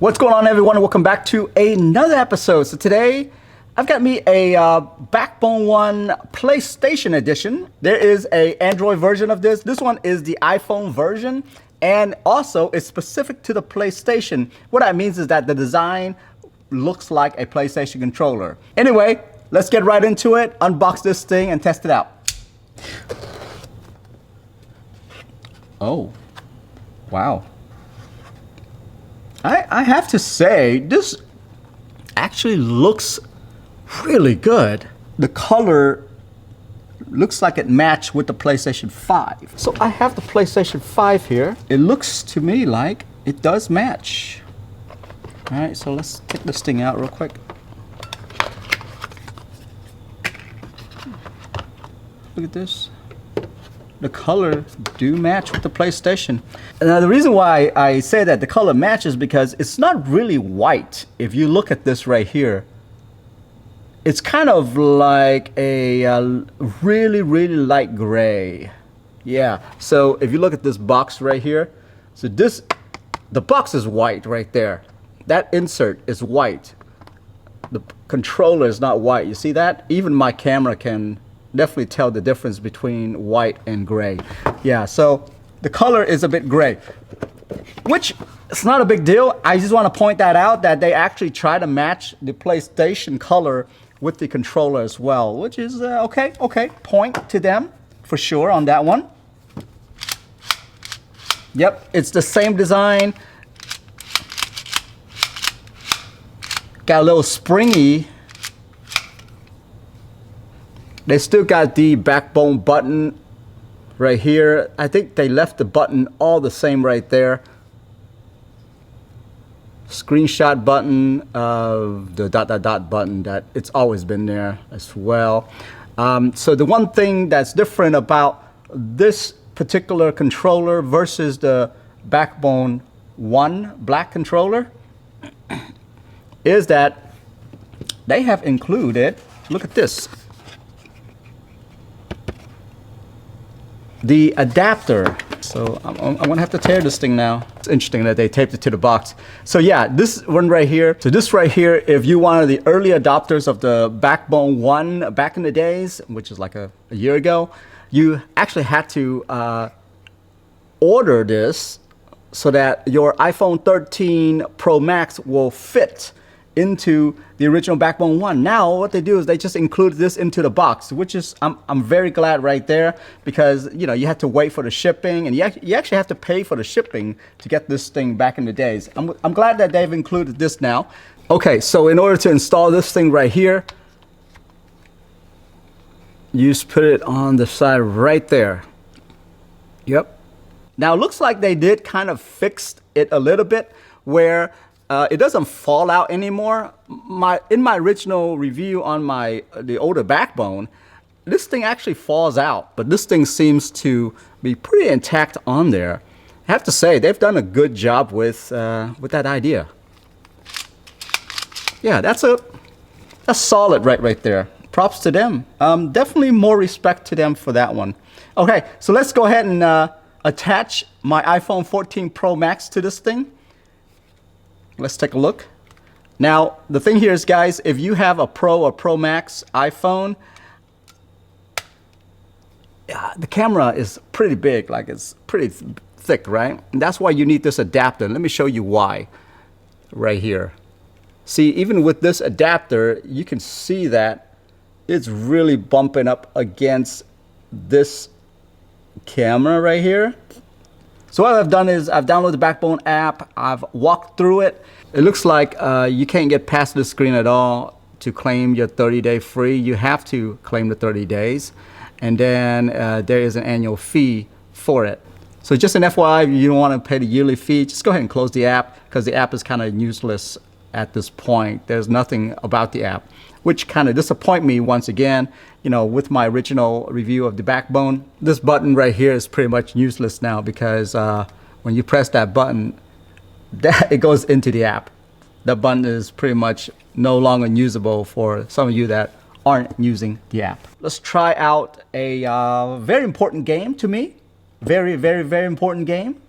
What's going on, everyone? Welcome back to another episode. So today I've got me a Backbone One PlayStation edition. There is a Android version of this. This one is the iPhone version, and also it's specific to the PlayStation. What that means is that the design looks like a PlayStation controller. Anyway, let's get right into it, unbox this thing and test it out. Oh, wow. I have to say, this actually looks really good. The color looks like it matched with the PlayStation 5. So I have the PlayStation 5 here. It looks to me like it does match. All right, so let's get this thing out real quick. Look at this. The color do match with the PlayStation. Now the reason why I say that the color matches because it's not really white. If you look at this right here, it's kind of like a really light gray. Yeah, so if you look at this box right here, so the box is white right there. That insert is white. The controller is not white. You see that? Even my camera can definitely tell the difference between white and gray. Yeah, so the color is a bit gray, which it's not a big deal. I just want to point that out, that they actually try to match the PlayStation color with the controller as well, which is okay. Point to them for sure on that one. Yep, it's the same design. Got a little springy. They still got the Backbone button right here. I think they left the button all the same right there. Screenshot button of the ... button that it's always been there as well. So the one thing that's different about this particular controller versus the Backbone One black controller is that they have included, look at this, the adapter. So I'm gonna have to tear this thing now. It's interesting that they taped it to the box. So yeah, this one right here. So this right here, if you one of the early adopters of the Backbone One back in the days, which is like a year ago, you actually had to order this so that your iPhone 13 Pro Max will fit into the original Backbone One. Now what they do is they just include this into the box, which is I'm very glad right there, because you know you had to wait for the shipping, and you actually have to pay for the shipping to get this thing back in the days. I'm glad that they've included this now. Okay, so in order to install this thing right here, you just put it on the side right there. Yep. Now it looks like they did kind of fix it a little bit where it doesn't fall out anymore. In my original review on the older Backbone, this thing actually falls out, but this thing seems to be pretty intact on there. I have to say they've done a good job with that idea. Yeah, that's solid right there. Props to them. Definitely more respect to them for that one. Okay, so let's go ahead and attach my iPhone 14 Pro Max to this thing. Let's take a look. Now, the thing here is, guys, if you have a Pro or Pro Max iPhone, the camera is pretty big, like it's pretty thick, right? And that's why you need this adapter. Let me show you why right here. See, even with this adapter, you can see that it's really bumping up against this camera right here. So what I've done is I've downloaded the Backbone app. I've walked through it. It looks like you can't get past the screen at all to claim your 30-day free. You have to claim the 30 days. And then there is an annual fee for it. So just an FYI, you don't want to pay the yearly fee, just go ahead and close the app, because the app is kind of useless at this point. There's nothing about the app, which kind of disappoint me once again. You know, with my original review of the Backbone, this button right here is pretty much useless now, because when you press that button, it goes into the app. The button is pretty much no longer usable for some of you that aren't using the app. Let's try out a very important game to me. Very important game.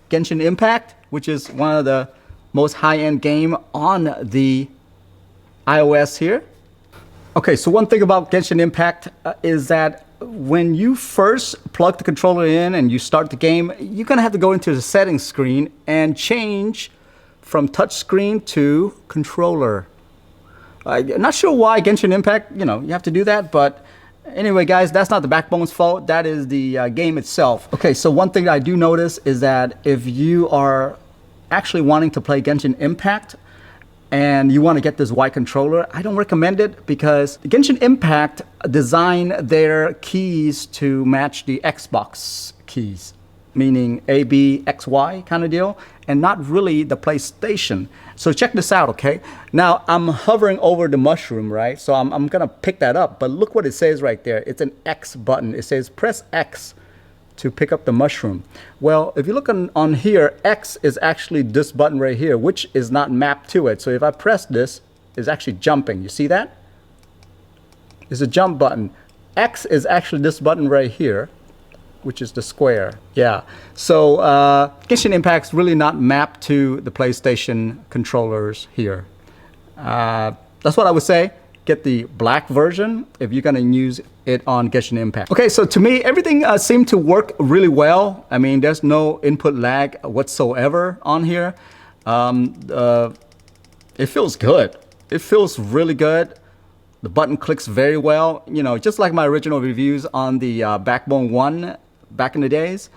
Genshin Impact, which is one of the most high-end game on the iOS here. Okay, so one thing about Genshin Impact is that when you first plug the controller in and you start the game, you're gonna have to go into the settings screen and change from touch screen to controller. I'm not sure why Genshin Impact, you have to do that, but anyway, guys, that's not the Backbone's fault. That is the game itself. Okay, so one thing that I do notice is that if you are actually wanting to play Genshin Impact and you want to get this white controller, I don't recommend it because Genshin Impact designed their keys to match the Xbox keys, meaning A, B, X, Y kind of deal, and not really the PlayStation. So check this out, okay? Now, I'm hovering over the mushroom, right? So I'm gonna pick that up, but look what it says right there. It's an X button. It says press X to pick up the mushroom. Well, if you look on here, X is actually this button right here, which is not mapped to it. So if I press this, it's actually jumping. You see that? It's a jump button. X is actually this button right here, which is the square. Yeah. So Genshin Impact's really not mapped to the PlayStation controllers here. That's what I would say. Get the black version if you're gonna use it on Genshin Impact. Okay, so to me, everything seemed to work really well. I mean, there's no input lag whatsoever on here. It feels good. It feels really good. The button clicks very well. Just like my original reviews on the Backbone 1 back in the days.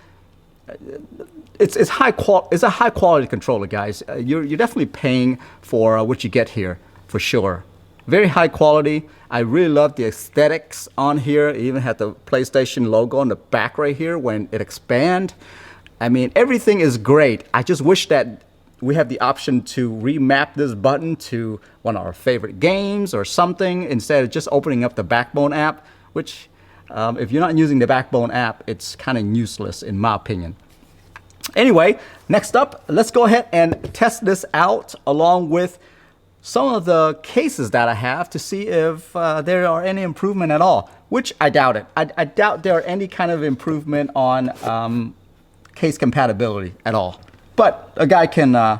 It's a high quality controller, guys. You're definitely paying for what you get here, for sure. Very high quality. I really love the aesthetics on here. It even had the PlayStation logo on the back right here when it expands. I mean, everything is great. I just wish that we have the option to remap this button to one of our favorite games or something instead of just opening up the Backbone app, which if you're not using the Backbone app, it's kind of useless in my opinion. Anyway, next up, let's go ahead and test this out along with some of the cases that I have to see if there are any improvement at all, which I doubt it. I doubt there are any kind of improvement on case compatibility at all. But a guy can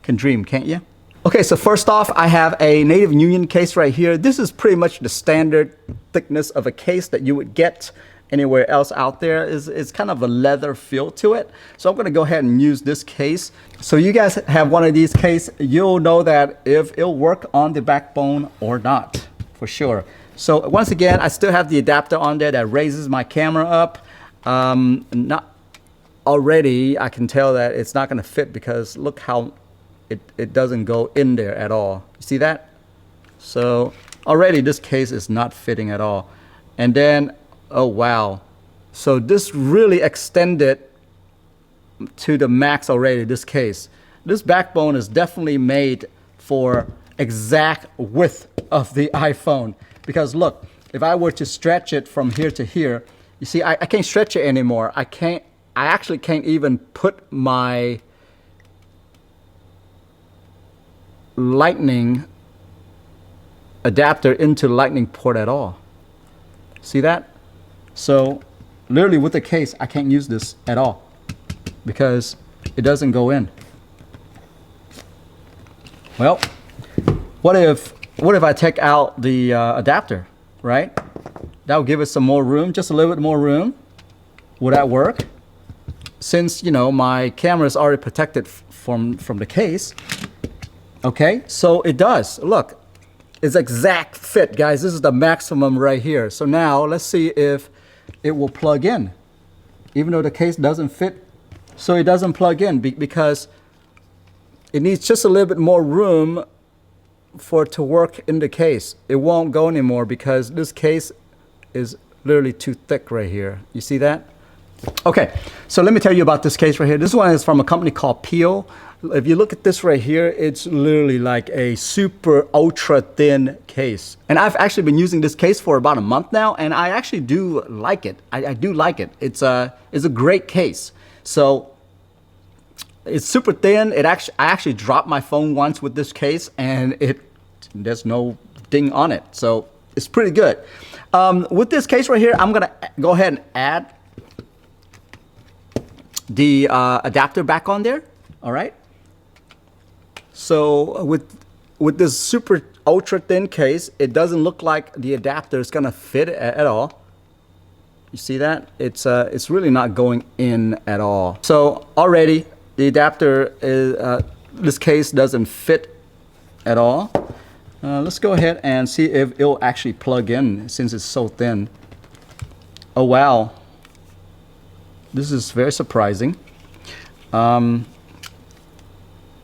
dream, can't you? Okay, so first off, I have a Native Union case right here. This is pretty much the standard thickness of a case that you would get anywhere else out there. It's kind of a leather feel to it. So I'm gonna go ahead and use this case. So you guys have one of these cases, you'll know that if it'll work on the Backbone or not, for sure. So once again, I still have the adapter on there that raises my camera up. Not already, I can tell that it's not gonna fit because look how it doesn't go in there at all. You see that? So already this case is not fitting at all. And then, oh wow. So this really extended to the max already, this case. This Backbone is definitely made for exact width of the iPhone. Because look, if I were to stretch it from here to here, you see, I can't stretch it anymore. I actually can't even put my lightning adapter into the lightning port at all. See that? So literally with the case, I can't use this at all because it doesn't go in. Well, what if I take out the adapter, right? That will give us some more room, just a little bit more room. Would that work? Since, my camera is already protected from the case. Okay, so it does. Look, it's exact fit, guys. This is the maximum right here. So now let's see if it will plug in, even though the case doesn't fit. So it doesn't plug in because it needs just a little bit more room for it to work in the case. It won't go anymore because this case is literally too thick right here. You see that? Okay, so let me tell you about this case right here. This one is from a company called Peel. If you look at this right here, it's literally like a super ultra thin case. And I've actually been using this case for about a month now, and I actually do like it. I do like it. It's a great case. So it's super thin. I actually dropped my phone once with this case, and there's no ding on it. So it's pretty good. With this case right here, I'm gonna go ahead and add the adapter back on there. All right. So with this super ultra thin case, it doesn't look like the adapter is gonna fit at all. You see that? It's really not going in at all. So already the adapter is, this case doesn't fit at all. Let's go ahead and see if it'll actually plug in since it's so thin. Oh wow, this is very surprising.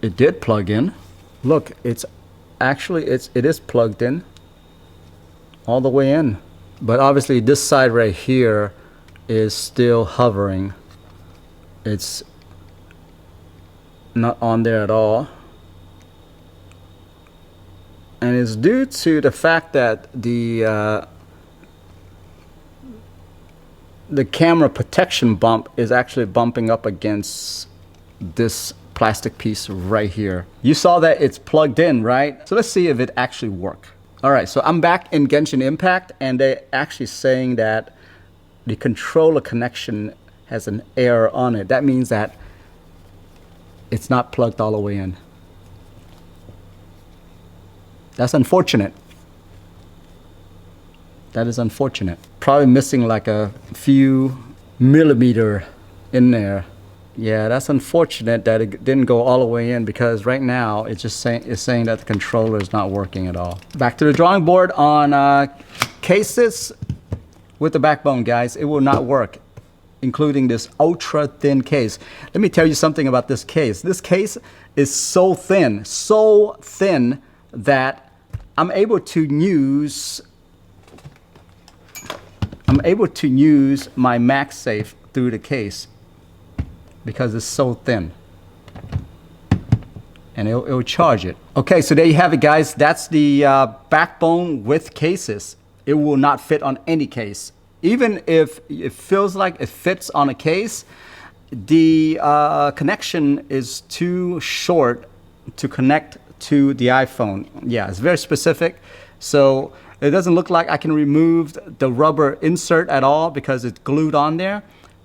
It did plug in. Look, it is plugged in all the way in. But obviously this side right here is still hovering. It's not on there at all. And it's due to the fact that the camera protection bump is actually bumping up against this plastic piece right here. You saw that it's plugged in, right? So let's see if it actually works. All right, so I'm back in Genshin Impact, and they're actually saying that the controller connection has an error on it. That means that it's not plugged all the way in. That's unfortunate. That is unfortunate. Probably missing like a few millimeter in there. Yeah, that's unfortunate that it didn't go all the way in, because right now it's just saying that the controller is not working at all. Back to the drawing board on cases with the backbone, guys. It will not work, including this ultra thin case. Let me tell you something about this case. This case is so thin that I'm able to use my MagSafe through the case, because it's so thin, and it'll charge it. Okay, so there you have it, guys. That's the backbone with cases. It will not fit on any case. Even if it feels like it fits on a case, the connection is too short to connect to the iPhone. Yeah, it's very specific. So it doesn't look like I can remove the rubber insert at all because it's glued on there.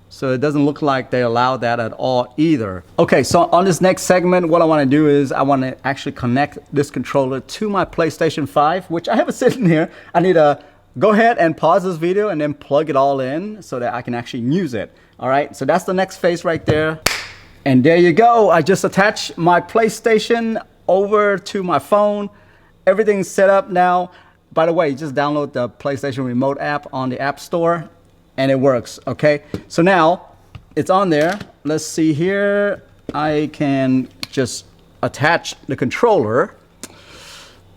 So it doesn't look like they allow that at all either. Okay, so on this next segment, what I want to do is I want to actually connect this controller to my PlayStation 5, which I have it sitting here. I need to go ahead and pause this video and then plug it all in so that I can actually use it. All right, so that's the next phase right there. And there you go. I just attached my PlayStation over to my phone. Everything's set up now. By the way, just download the PlayStation Remote app on the App Store, and it works. Okay, so now it's on there. Let's see here. I can just attach the controller.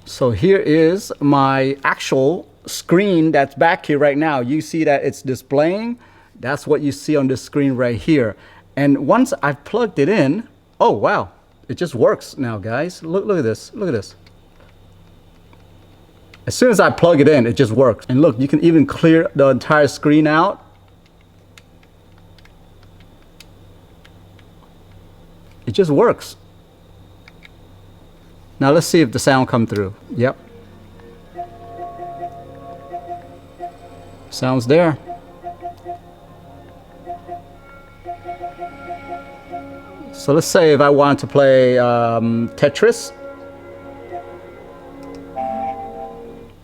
So here is my actual screen that's back here right now. You see that it's displaying. That's what you see on this screen right here. And once I've plugged it in, oh wow, it just works now, guys. Look at this. Look at this. As soon as I plug it in, it just works. And look, you can even clear the entire screen out. It just works. Now let's see if the sound comes through. Yep. Sounds there. So let's say if I want to play Tetris.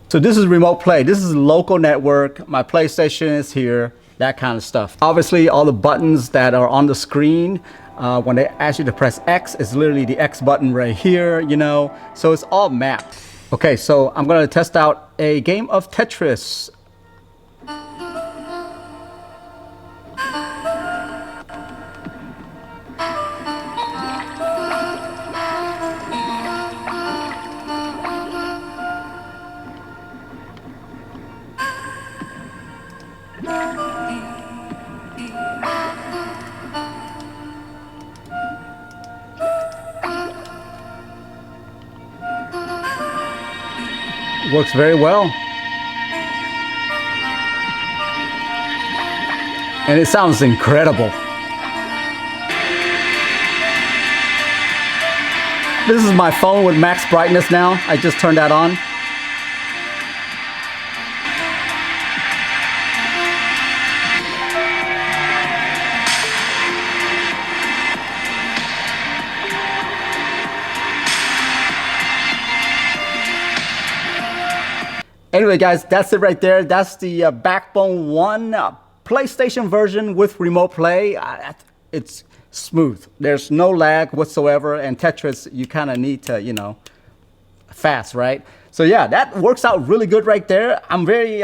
So this is remote play. This is local network. My PlayStation is here, that kind of stuff. Obviously, all the buttons that are on the screen, when they ask you to press X, it's literally the X button right here, you know. So it's all mapped. Okay, so I'm gonna test out a game of Tetris. Works very well. And it sounds incredible. This is my phone with max brightness now. I just turned that on. Anyway, guys, that's it right there. That's the Backbone 1 PlayStation version with remote play. It's smooth. There's no lag whatsoever. And Tetris, you kind of need to, you know, fast, right? So yeah, that works out really good right there. I'm very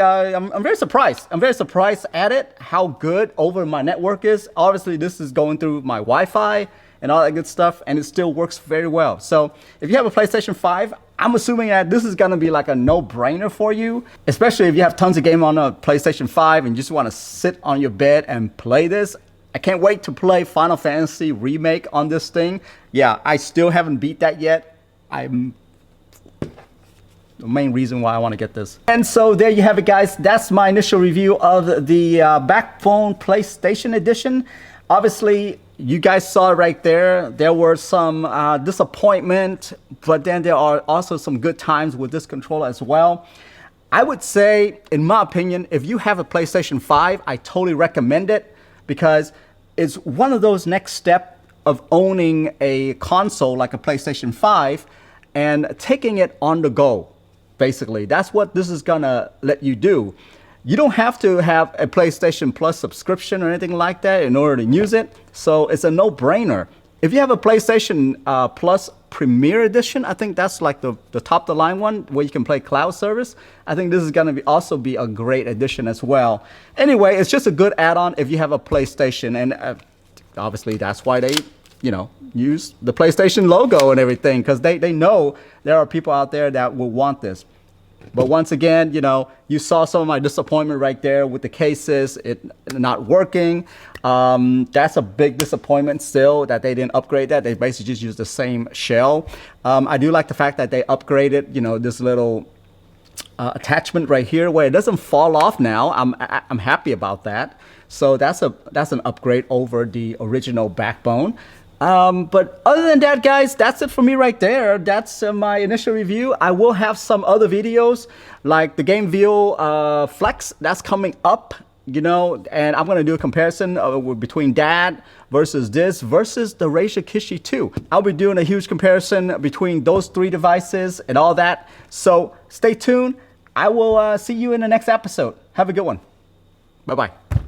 surprised. I'm very surprised at it, how good over my network is. Obviously, this is going through my Wi-Fi and all that good stuff, and it still works very well. So if you have a PlayStation 5, I'm assuming that this is gonna be like a no-brainer for you, especially if you have tons of game on a PlayStation 5 and you just wanna sit on your bed and play this. I can't wait to play Final Fantasy Remake on this thing. Yeah, I still haven't beat that yet. I'm the main reason why I want to get this. And so there you have it, guys. That's my initial review of the Backbone PlayStation Edition. Obviously, you guys saw right there, there were some disappointment, but then there are also some good times with this controller as well. I would say, in my opinion, if you have a PlayStation 5, I totally recommend it because it's one of those next step of owning a console like a PlayStation 5 and taking it on the go. Basically, that's what this is gonna let you do. You don't have to have a PlayStation Plus subscription or anything like that in order to use it. So it's a no-brainer. If you have a PlayStation Plus Premier Edition, I think that's like the top of the line one where you can play cloud service. I think this is gonna also be a great addition as well. Anyway, it's just a good add-on if you have a PlayStation, and obviously that's why they, you know, use the PlayStation logo and everything, because they know there are people out there that will want this. But once again, you know, you saw some of my disappointment right there with the cases, it not working. That's a big disappointment still that they didn't upgrade that. They basically just used the same shell. I do like the fact that they upgraded, you know, this little attachment right here where it doesn't fall off now. I'm happy about that. So that's an upgrade over the original Backbone. But other than that, guys, that's it for me right there. That's my initial review. I will have some other videos like the Game View Flex that's coming up, you know, and I'm going to do a comparison between that versus this versus the Razer Kishi 2. I'll be doing a huge comparison between those three devices and all that. So stay tuned. I will see you in the next episode. Have a good one. Bye-bye.